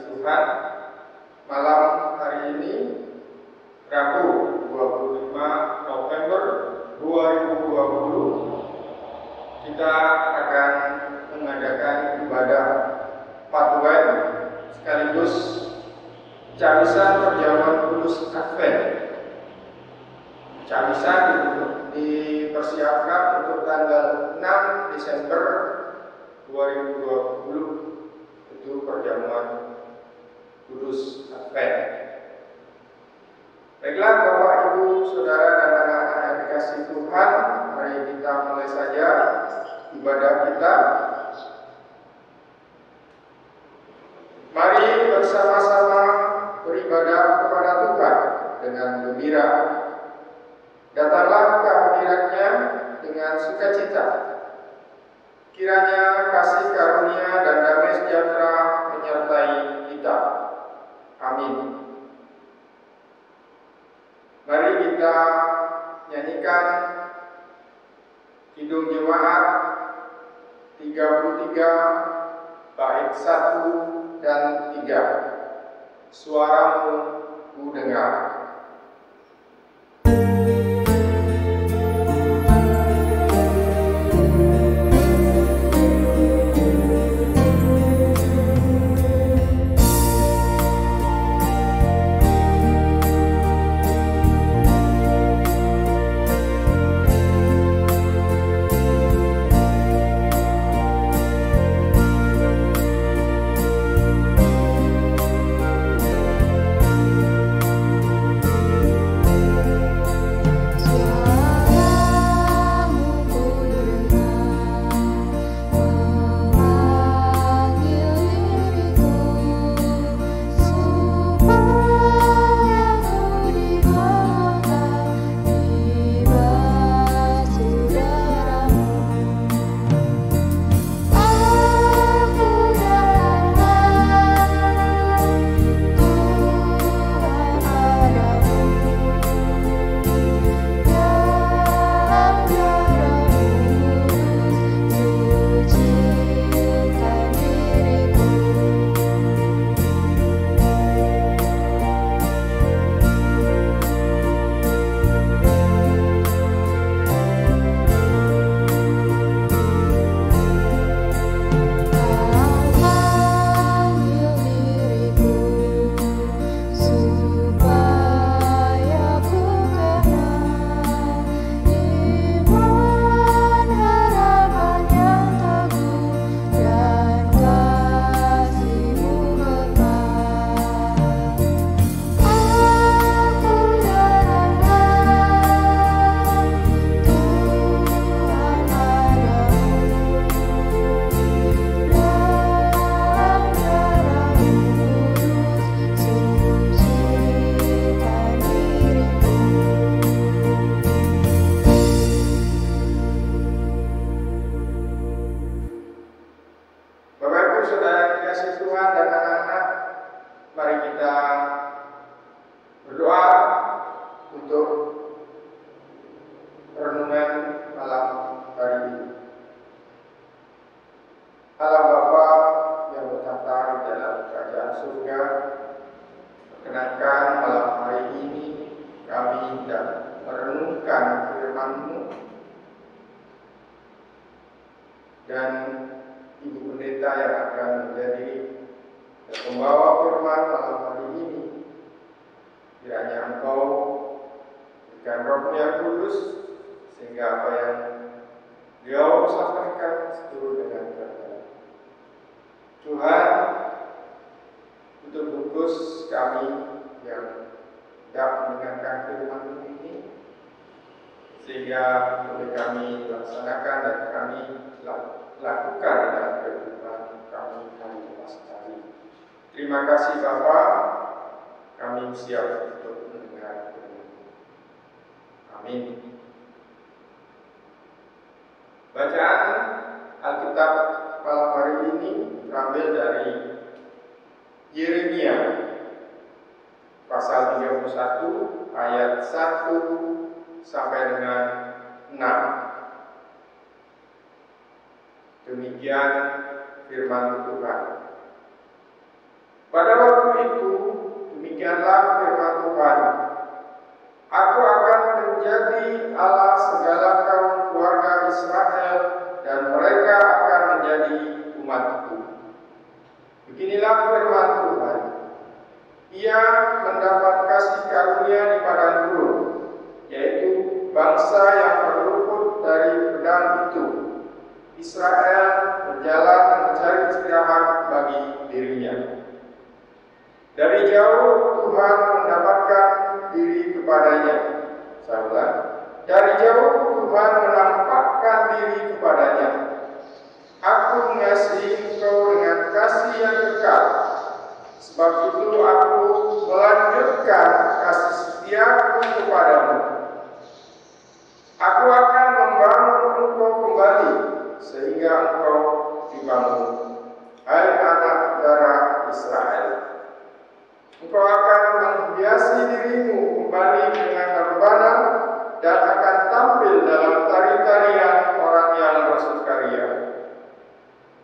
Tuhan, malam hari ini Rabu 25 November 2020 kita akan mengadakan ibadah Paduan sekaligus cawisan perjamuan kudus Advent. Cawisan dipersiapkan untuk tanggal 6 Desember 2020, itu perjamuan kudus Advent. Baiklah Bapak, Ibu, Saudara, dan anak-anak yang dikasihi Tuhan, mari kita mulai saja ibadah kita. Mari bersama-sama beribadah kepada Tuhan dengan gembira. Datanglah ke hadirat-Nya dengan sukacita. Kiranya kasih karunia dan damai sejahtera menyertai kita. Amin. Mari kita nyanyikan Kidung Jemaat 33 bait 1 dan 3. Suaramu ku dengar. Dan Ibu Pendeta yang akan menjadi pembawa firman malam hari ini, kiranya Engkau berikan Roh-Mu yang kudus sehingga apa yang Beliau sampaikan seturut dengan kehendak Tuhan. Untuk bungkus kami yang hendak mendengarkan firman ini, sehingga boleh kami laksanakan dan kami lakukan dalam kehidupan kami hari lepas hari. Terima kasih Bapa, kami siap untuk mendengar firman. Amin. Bacaan Alkitab malam hari ini terambil dari Yeremia pasal 31 ayat 1 sampai dengan 6. Demikian firman Tuhan. Pada waktu itu, demikianlah firman Tuhan. Aku akan menjadi Allah segala kaum keluarga Israel, dan mereka akan menjadi umatku. Beginilah firman Tuhan. Ia mendapat kasih karunia di padang gurun, yaitu bangsa yang terluput dari pedang itu. Israel berjalan mencari istirahat bagi dirinya. Dari jauh Tuhan mendapatkan diri kepadanya. Dari jauh Tuhan menampakkan diri kepadanya. Aku mengasihi engkau dengan kasih yang kekal. Sebab itu aku melanjutkan kasih setiaku kepadamu. Aku akan membangun engkau kembali sehingga engkau dibangun, hai anak darah Israel. Engkau akan menghiasi dirimu kembali dengan rebana dan akan tampil dalam tari-tarian orang yang bersukaria.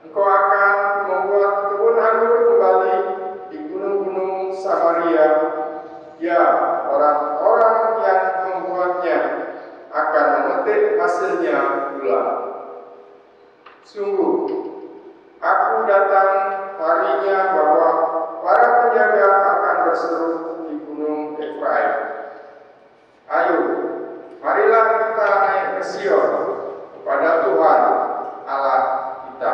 Engkau akan membuat kebun anggur kembali di gunung-gunung Samaria. Ya, orang-orang yang membuatnya akan memetik hasilnya pula. Sungguh, aku datang harinya bahwa para penjaga akan berseru di gunung Efraim. Ayo, marilah kita naik ke Sion kepada Tuhan Allah kita.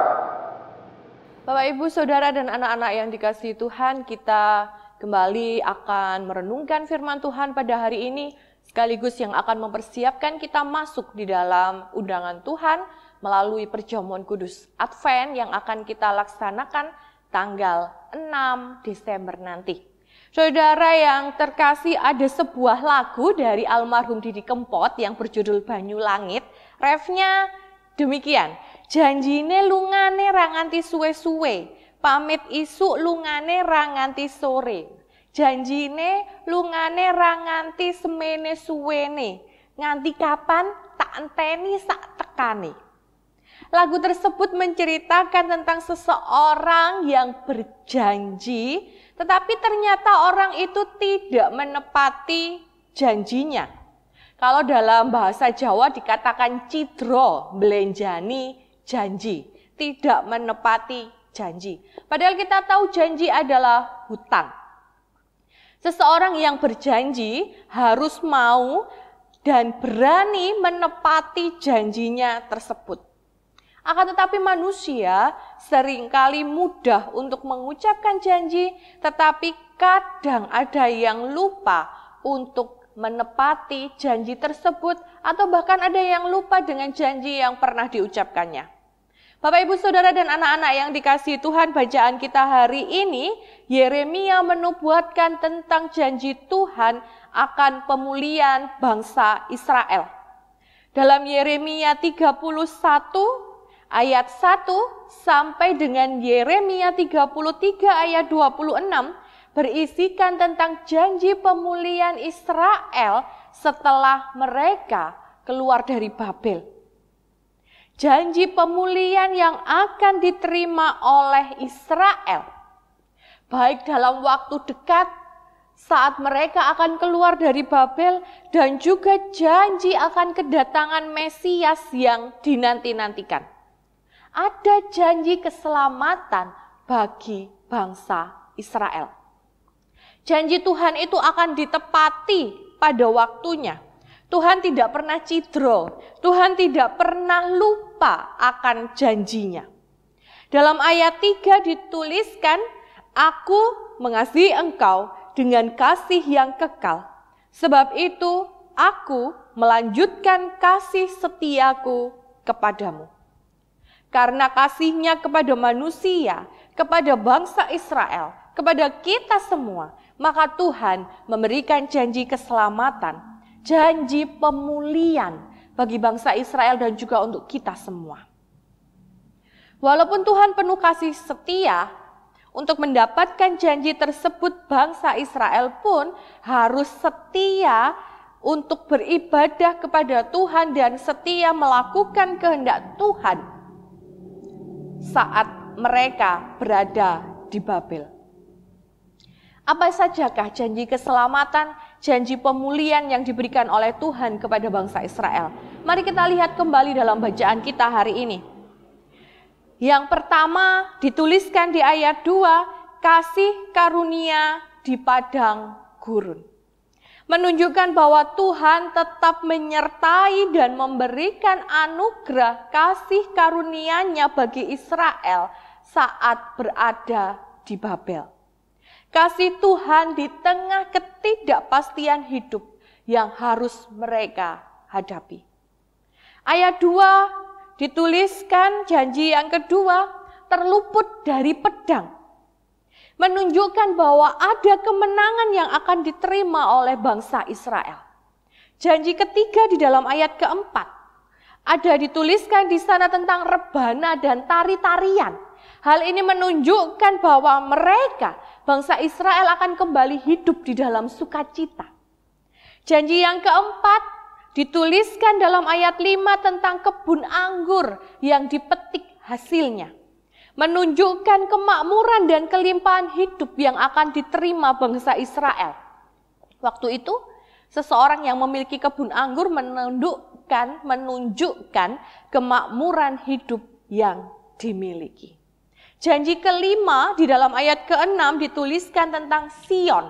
Bapak, Ibu, Saudara, dan anak-anak yang dikasihi Tuhan, kita kembali akan merenungkan firman Tuhan pada hari ini, sekaligus yang akan mempersiapkan kita masuk di dalam undangan Tuhan melalui perjamuan kudus Advent yang akan kita laksanakan tanggal 6 Desember nanti. Saudara yang terkasih, ada sebuah lagu dari almarhum Didi Kempot yang berjudul Banyu Langit. Refnya demikian. Janjine lungane ra nganti suwe-suwe, pamit isuk lungane ra nganti sore. Janjine lungane ra nganti semene suwene, nganti kapan tak enteni sak tekane. Lagu tersebut menceritakan tentang seseorang yang berjanji, tetapi ternyata orang itu tidak menepati janjinya. Kalau dalam bahasa Jawa dikatakan cidro, belenjani, janji, tidak menepati janji. Padahal kita tahu janji adalah hutang. Seseorang yang berjanji harus mau dan berani menepati janjinya tersebut. Akan tetapi manusia seringkali mudah untuk mengucapkan janji, tetapi kadang ada yang lupa untuk menepati janji tersebut, atau bahkan ada yang lupa dengan janji yang pernah diucapkannya. Bapak, Ibu, Saudara, dan anak-anak yang dikasihi Tuhan, bacaan kita hari ini, Yeremia menubuatkan tentang janji Tuhan akan pemulihan bangsa Israel. Dalam Yeremia 31 ayat 1 sampai dengan Yeremia 33 ayat 26 berisikan tentang janji pemulihan Israel setelah mereka keluar dari Babel. Janji pemulihan yang akan diterima oleh Israel, baik dalam waktu dekat saat mereka akan keluar dari Babel, dan juga janji akan kedatangan Mesias yang dinanti-nantikan. Ada janji keselamatan bagi bangsa Israel. Janji Tuhan itu akan ditepati pada waktunya. Tuhan tidak pernah cidro, Tuhan tidak pernah lupa akan janjinya. Dalam ayat 3 dituliskan, aku mengasihi engkau dengan kasih yang kekal. Sebab itu aku melanjutkan kasih setiaku kepadamu. Karena kasihnya kepada manusia, kepada bangsa Israel, kepada kita semua, maka Tuhan memberikan janji keselamatan, janji pemulihan bagi bangsa Israel dan juga untuk kita semua. Walaupun Tuhan penuh kasih setia, untuk mendapatkan janji tersebut bangsa Israel pun harus setia untuk beribadah kepada Tuhan dan setia melakukan kehendak Tuhan saat mereka berada di Babel. Apa sajakah janji keselamatan, janji pemulihan yang diberikan oleh Tuhan kepada bangsa Israel? Mari kita lihat kembali dalam bacaan kita hari ini. Yang pertama dituliskan di ayat 2, kasih karunia di padang gurun. Menunjukkan bahwa Tuhan tetap menyertai dan memberikan anugerah kasih karunia-Nya bagi Israel saat berada di Babel. Kasih Tuhan di tengah ketidakpastian hidup yang harus mereka hadapi. Ayat 2 dituliskan janji yang kedua, terluput dari pedang. Menunjukkan bahwa ada kemenangan yang akan diterima oleh bangsa Israel. Janji ketiga di dalam ayat keempat, ada dituliskan di sana tentang rebana dan tari-tarian. Hal ini menunjukkan bahwa mereka, bangsa Israel akan kembali hidup di dalam sukacita. Janji yang keempat dituliskan dalam ayat 5 tentang kebun anggur yang dipetik hasilnya. Menunjukkan kemakmuran dan kelimpahan hidup yang akan diterima bangsa Israel. Waktu itu, seseorang yang memiliki kebun anggur menunjukkan kemakmuran hidup yang dimiliki. Janji kelima di dalam ayat ke-6 dituliskan tentang Sion.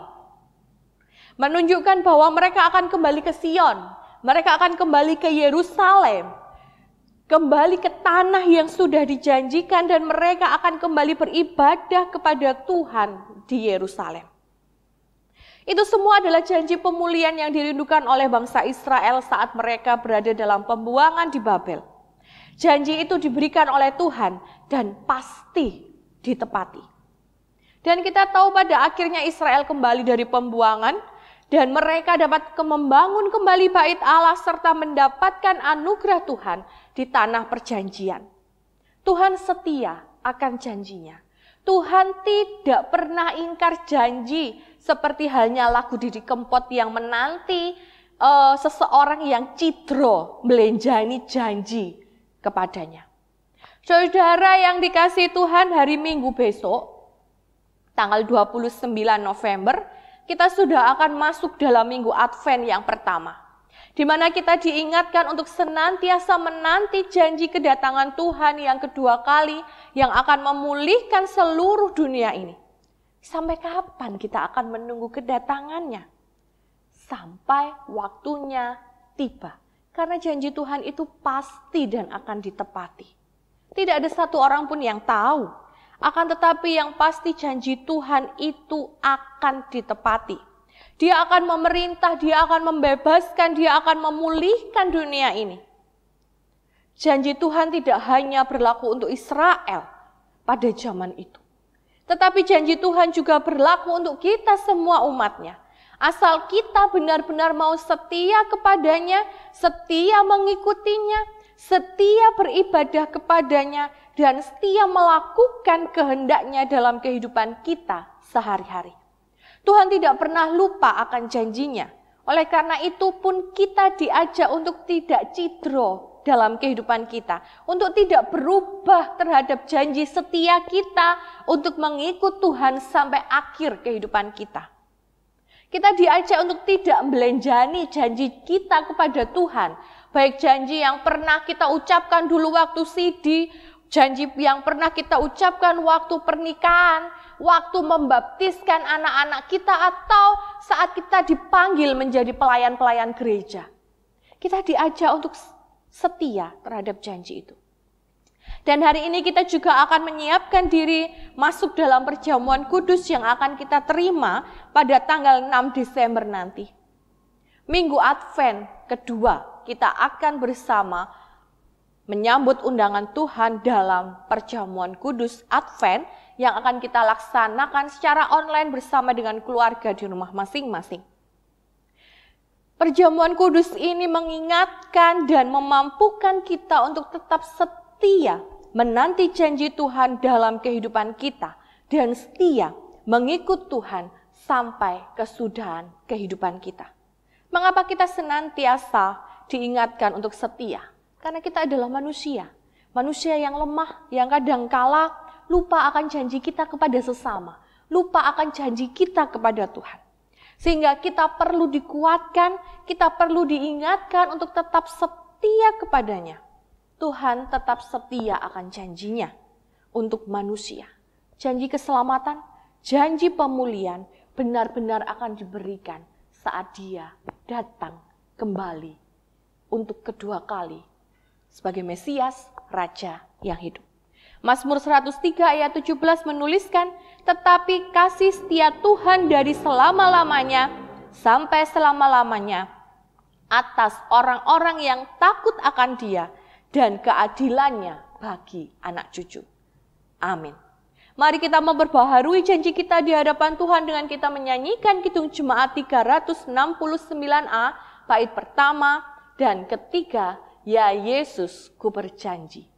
Menunjukkan bahwa mereka akan kembali ke Sion. Mereka akan kembali ke Yerusalem. Kembali ke tanah yang sudah dijanjikan dan mereka akan kembali beribadah kepada Tuhan di Yerusalem. Itu semua adalah janji pemulihan yang dirindukan oleh bangsa Israel saat mereka berada dalam pembuangan di Babel. Janji itu diberikan oleh Tuhan dan pasti ditepati. Dan kita tahu pada akhirnya Israel kembali dari pembuangan dan mereka dapat membangun kembali bait Allah serta mendapatkan anugerah Tuhan di tanah perjanjian. Tuhan setia akan janjinya. Tuhan tidak pernah ingkar janji seperti halnya lagu Didi Kempot yang menanti seseorang yang cidro melenjani janji kepadanya. Saudara yang dikasihi Tuhan, hari Minggu besok, tanggal 29 November, kita sudah akan masuk dalam minggu Advent yang pertama. Di mana kita diingatkan untuk senantiasa menanti janji kedatangan Tuhan yang kedua kali yang akan memulihkan seluruh dunia ini. Sampai kapan kita akan menunggu kedatangannya? Sampai waktunya tiba. Karena janji Tuhan itu pasti dan akan ditepati. Tidak ada satu orang pun yang tahu. Akan tetapi yang pasti janji Tuhan itu akan ditepati. Dia akan memerintah, dia akan membebaskan, dia akan memulihkan dunia ini. Janji Tuhan tidak hanya berlaku untuk Israel pada zaman itu. Tetapi janji Tuhan juga berlaku untuk kita semua umatnya. Asal kita benar-benar mau setia kepadanya, setia mengikutinya, setia beribadah kepadanya, dan setia melakukan kehendaknya dalam kehidupan kita sehari-hari. Tuhan tidak pernah lupa akan janjinya. Oleh karena itu pun kita diajak untuk tidak cidro dalam kehidupan kita. Untuk tidak berubah terhadap janji setia kita untuk mengikut Tuhan sampai akhir kehidupan kita. Kita diajak untuk tidak melenjani janji kita kepada Tuhan. Baik janji yang pernah kita ucapkan dulu waktu CD, janji yang pernah kita ucapkan waktu pernikahan, waktu membaptiskan anak-anak kita, atau saat kita dipanggil menjadi pelayan-pelayan gereja. Kita diajak untuk setia terhadap janji itu. Dan hari ini kita juga akan menyiapkan diri masuk dalam perjamuan kudus yang akan kita terima pada tanggal 6 Desember nanti. Minggu Advent kedua, kita akan bersama menyambut undangan Tuhan dalam perjamuan kudus Advent yang akan kita laksanakan secara online bersama dengan keluarga di rumah masing-masing. Perjamuan kudus ini mengingatkan dan memampukan kita untuk tetap setia menanti janji Tuhan dalam kehidupan kita dan setia mengikut Tuhan sampai kesudahan kehidupan kita. Mengapa kita senantiasa diingatkan untuk setia? Karena kita adalah manusia. Manusia yang lemah, yang kadang kala lupa akan janji kita kepada sesama. lupa akan janji kita kepada Tuhan. Sehingga kita perlu dikuatkan, kita perlu diingatkan untuk tetap setia kepadanya. Tuhan tetap setia akan janjinya untuk manusia. Janji keselamatan, janji pemulihan benar-benar akan diberikan saat Dia datang kembali untuk kedua kali sebagai Mesias, Raja yang hidup. Mazmur 103 ayat 17 menuliskan, tetapi kasih setia Tuhan dari selama-lamanya sampai selama-lamanya atas orang-orang yang takut akan Dia dan keadilannya bagi anak cucu. Amin. Mari kita memperbaharui janji kita di hadapan Tuhan dengan kita menyanyikan Kidung Jemaat 369a, bait pertama dan ketiga, Ya Yesus, ku berjanji.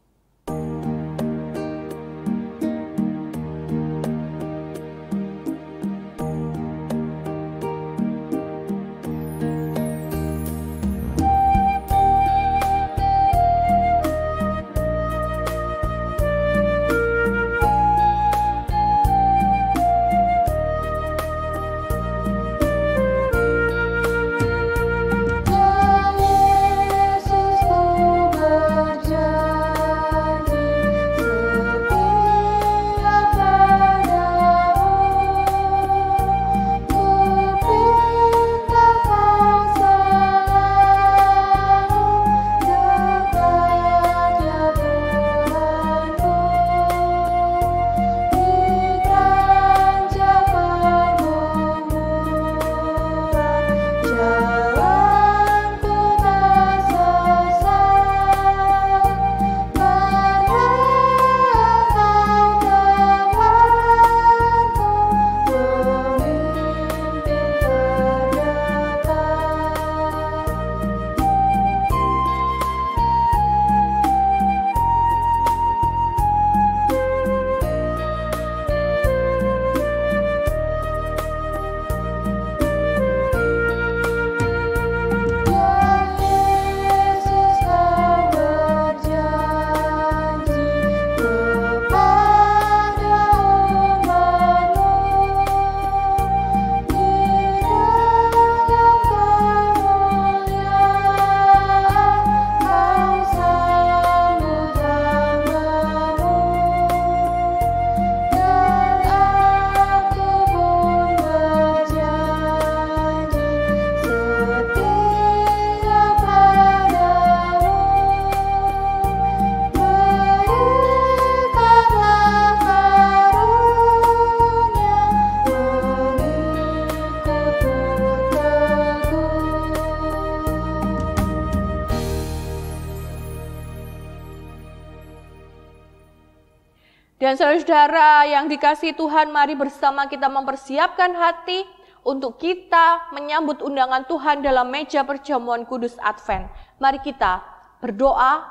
Dan saudara yang dikasihi Tuhan, mari bersama kita mempersiapkan hati untuk kita menyambut undangan Tuhan dalam meja perjamuan kudus Advent. Mari kita berdoa,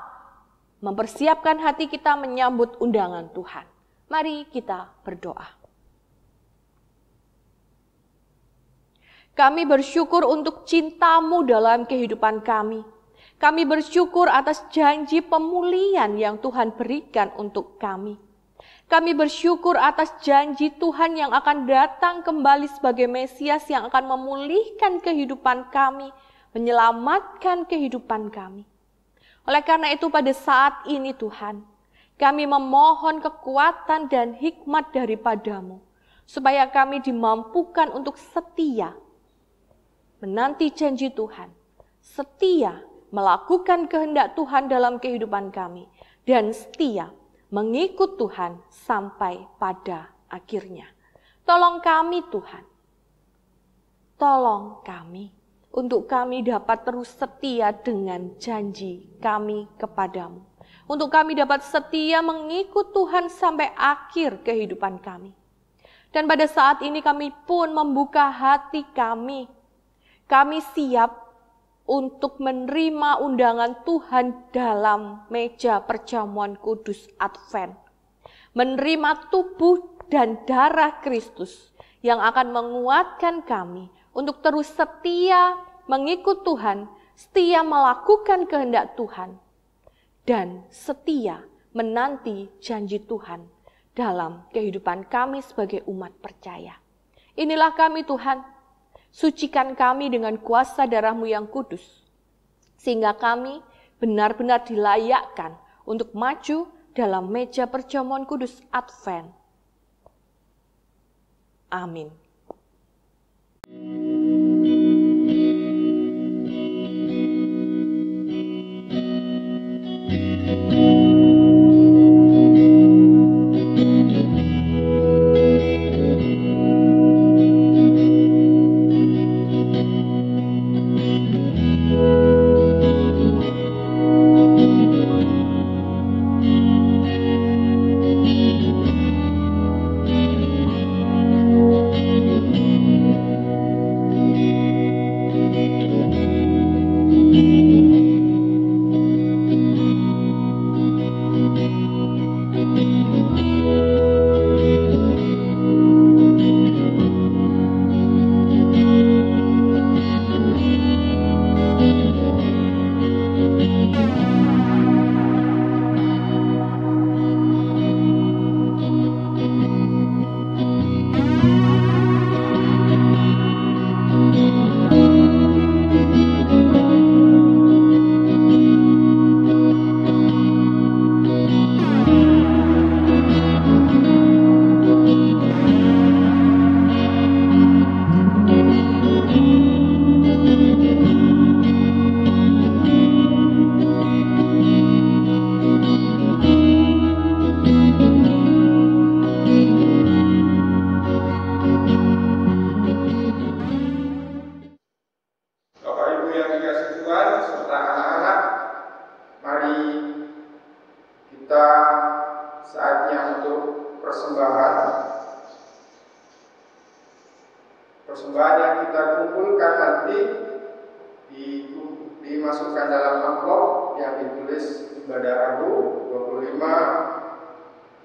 mempersiapkan hati kita menyambut undangan Tuhan. Mari kita berdoa. Kami bersyukur untuk cinta-Mu dalam kehidupan kami. Kami bersyukur atas janji pemulihan yang Tuhan berikan untuk kami. Kami bersyukur atas janji Tuhan yang akan datang kembali sebagai Mesias yang akan memulihkan kehidupan kami, menyelamatkan kehidupan kami. Oleh karena itu pada saat ini Tuhan, kami memohon kekuatan dan hikmat daripada-Mu, supaya kami dimampukan untuk setia menanti janji Tuhan, setia melakukan kehendak Tuhan dalam kehidupan kami, dan setia mengikut Tuhan sampai pada akhirnya. Tolong kami Tuhan, tolong kami untuk kami dapat terus setia dengan janji kami kepada-Mu. Untuk kami dapat setia mengikut Tuhan sampai akhir kehidupan kami. Dan pada saat ini kami pun membuka hati kami. Kami siap untuk menerima undangan Tuhan dalam meja perjamuan kudus Advent. Menerima tubuh dan darah Kristus yang akan menguatkan kami untuk terus setia mengikut Tuhan, setia melakukan kehendak Tuhan, dan setia menanti janji Tuhan dalam kehidupan kami sebagai umat percaya. Inilah kami Tuhan, sucikan kami dengan kuasa darah-Mu yang kudus, sehingga kami benar-benar dilayakkan untuk maju dalam meja perjamuan kudus Advent. Amin. Persembahan yang kita kumpulkan nanti dimasukkan dalam amplop yang ditulis ibadah Abu 25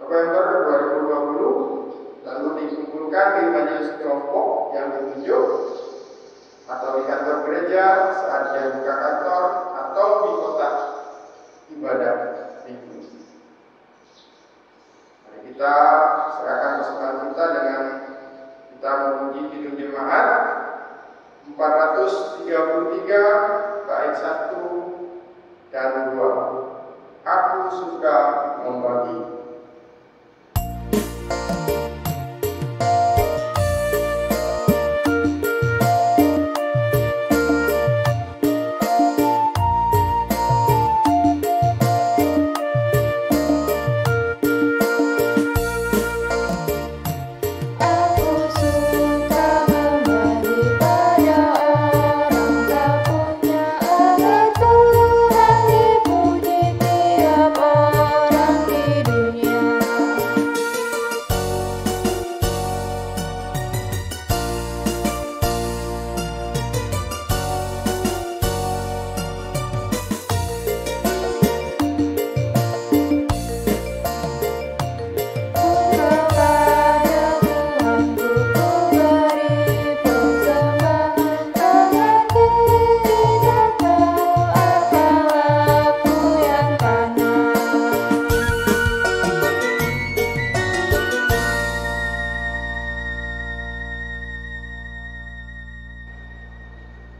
November 2020, lalu dikumpulkan di majelis kelompok yang ditunjuk atau di kantor gereja saat dia buka kantor atau di kotak ibadah minggu. Mari kita serahkan persembahan kita dengan kita memuji Kidung Jemaat 433 bait 1 dan 2. Aku suka membagi.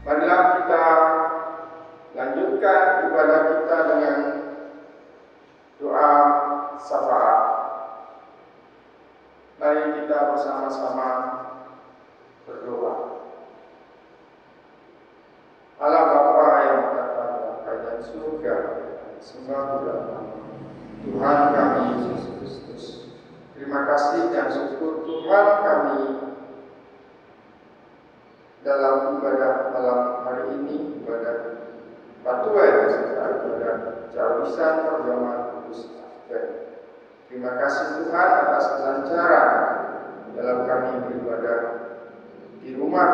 Marilah kita lanjutkan ibadah kita dengan doa syafaat. Mari kita bersama-sama berdoa. Allah Bapa yang berkata dalam kerajaan surga, sembah Bapa, Tuhan kami Yesus Kristus. Terima kasih dan syukur Tuhan kami dalam ibadah malam hari ini, ibadah Patua yang serta ibadah cawisan perjamuan kudus Advent. Terima kasih Tuhan atas kelancaran dalam kami beribadah di rumah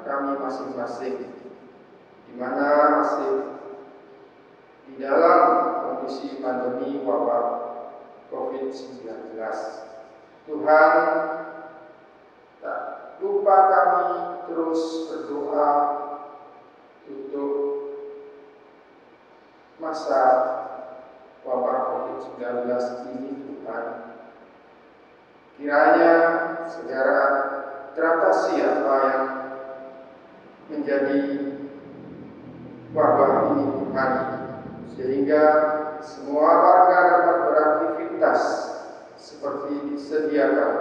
kami masing-masing, di mana masih di dalam kondisi pandemi wabah COVID-19. Tuhan, tak lupa kami terus berdoa untuk masa wabah COVID-19 ini Tuhan. Kiranya segera teratasi apa yang menjadi wabah ini Tuhan, sehingga semua warga dapat beraktivitas seperti disediakan,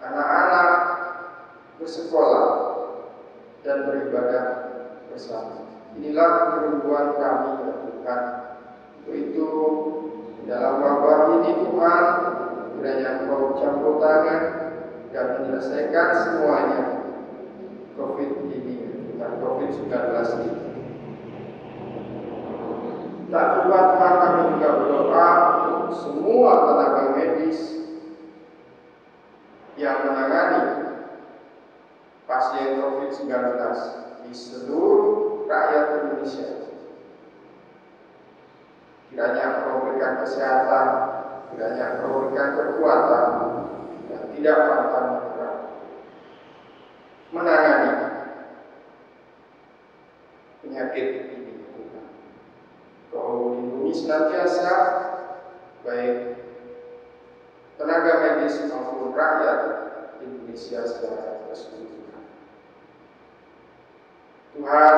anak-anak bersekolah dan beribadah bersama. Inilah kerinduan kami ya Tuhan. Untuk itu dalam wabah ini Tuhan, kiranya Engkau campur tangan dan menyelesaikan semuanya COVID ini dan COVID-19 ini. Tak lupa Tuhan, kami juga berdoa untuk semua tenaga medis yang menangani pasien COVID-19 di seluruh rakyat Indonesia. Kiranya Engkau berikan kesehatan, kiranya Engkau berikan kekuatan dan tidak pantang menyerah menangani penyakit ini. Kau lindungi senantiasa baik tenaga medis maupun rakyat Indonesia secara keseluruhan. Tuhan,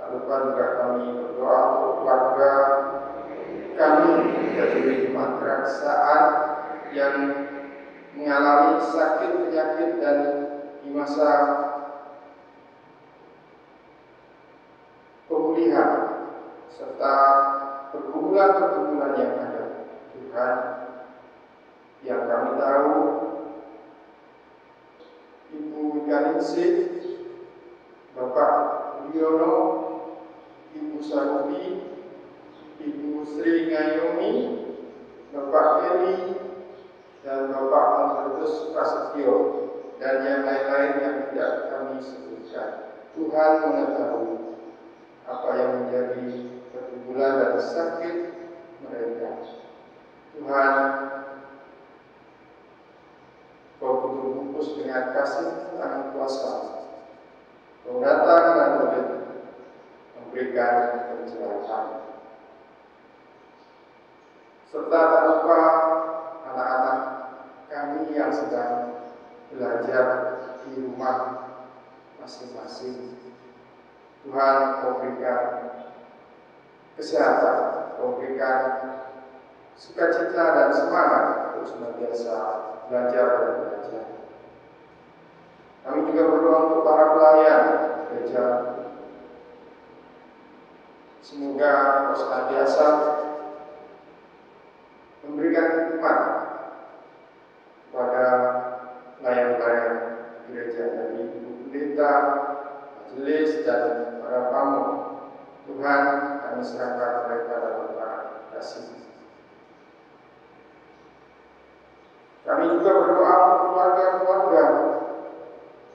tak lupa juga kami berdoa untuk keluarga kami dari Wisma saat yang mengalami sakit penyakit dan di masa pemulihan serta pergumulan-pergumulan yang ada. Tuhan, yang kami tahu Ibu Ikaningsih, Bapak Wiono, Ibu Sarupi, Ibu Sri Ngayomi, Bapak Eli, dan Bapak Albertus Prasetyo, dan yang lain-lain yang tidak kami sebutkan. Tuhan mengetahui apa yang menjadi pergumulan dan sakit mereka. Tuhan, Kau tutup bungkus dengan kasih tangan kuasa. Kau datang dan memberikan pencerahan. Serta tak lupa anak-anak kami yang sedang belajar di rumah masing-masing. Tuhan, Kau berikan kesehatan, Kau berikan sukacita dan semangat untuk senantiasa belajar dan belajar. Kami juga berdoa untuk para pelayan gereja. Semoga Kau senantiasa memberikan hikmat kepada pelayan-pelayan gereja, dari ibu pendeta, majelis, dan para tamu. Tuhan, kami serahkan mereka dalam kasih. Kami juga berdoa untuk keluarga-keluarga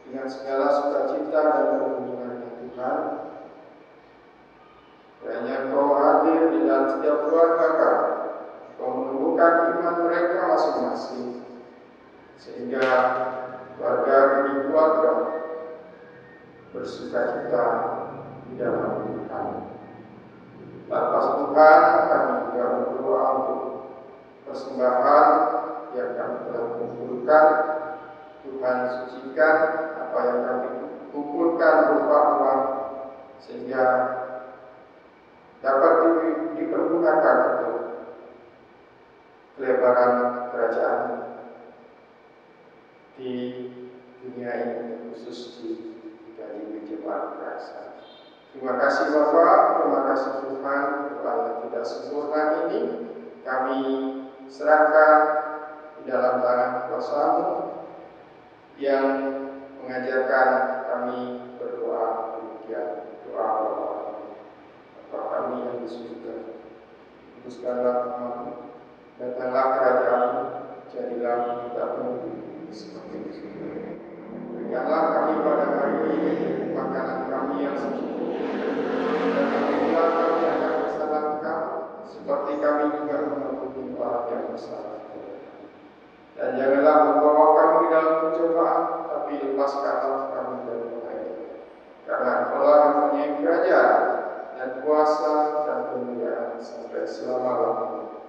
dengan segala sukacita dan perlindungan Tuhan. Kiranya Kau hadir di dalam setiap keluarga kami. Kau menumbuhkan iman mereka masing-masing, sehingga keluarga demi keluarga bersukacita di dalam Tuhan. Lepas Tuhan, kami juga berdoa untuk persembahan yang kami telah kumpulkan. Tuhan, sucikan apa yang kami kumpulkan berupa uang, sehingga dapat dipergunakan untuk kelebaran kerajaan di dunia ini, khusus di Jemaat Kerasa. Terima kasih Bapak, terima kasih Tuhan, doa yang tidak sempurna ini kami serahkan di dalam tangan kuasa-Mu yang mengajarkan kami berdoa demikian. Doa Bapa kami yang di surga, kuduskanlah nama-Mu, datanglah kerajaan-Mu, jadilah kehendak-Mu seperti di surga. Berikanlah kami pada hari ini makanan kami yang secukupnya, dan ampunilah kami akan kesalahan kami, seperti kami juga mengampuni orang yang bersalah. Dan janganlah membawa kami di dalam pencobaan, tapi lepaskanlah kami dari bahaya. Karena Engkau yang mempunyai kerajaan dan kuasa dan kemuliaan sampai selama-lamanya.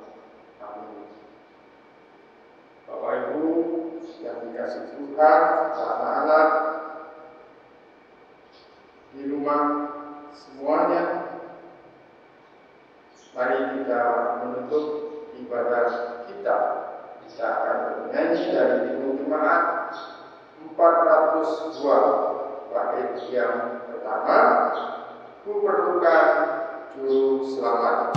Amin. Bapak Ibu, Tuhan, anak-anak di rumah semuanya. Mari kita menutup ibadah kita. Kita akan bernyanyi dari Himne Jemaat 402 bait yang pertama, Ku Perlukan Juru Selamat.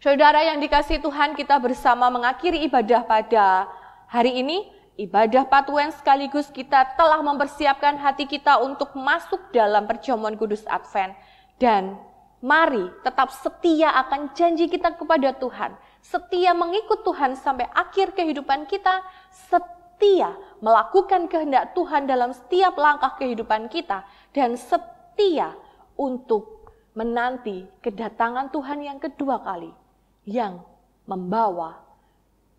Saudara yang dikasihi Tuhan, kita bersama mengakhiri ibadah pada hari ini. Ibadah Patuen sekaligus kita telah mempersiapkan hati kita untuk masuk dalam perjamuan kudus Advent. Dan mari tetap setia akan janji kita kepada Tuhan. Setia mengikut Tuhan sampai akhir kehidupan kita. Setia melakukan kehendak Tuhan dalam setiap langkah kehidupan kita. Dan setia untuk menanti kedatangan Tuhan yang kedua kali, yang membawa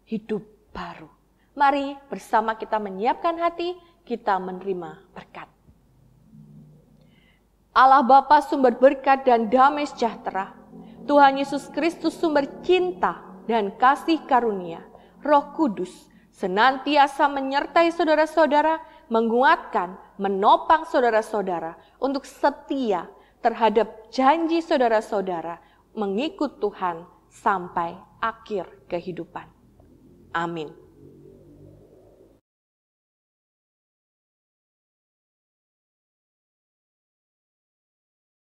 hidup baru. Mari bersama kita menyiapkan hati, kita menerima berkat. Allah Bapa sumber berkat dan damai sejahtera, Tuhan Yesus Kristus sumber cinta dan kasih karunia, Roh Kudus senantiasa menyertai saudara-saudara, menguatkan, menopang saudara-saudara untuk setia terhadap janji saudara-saudara mengikut Tuhan sampai akhir kehidupan. Amin.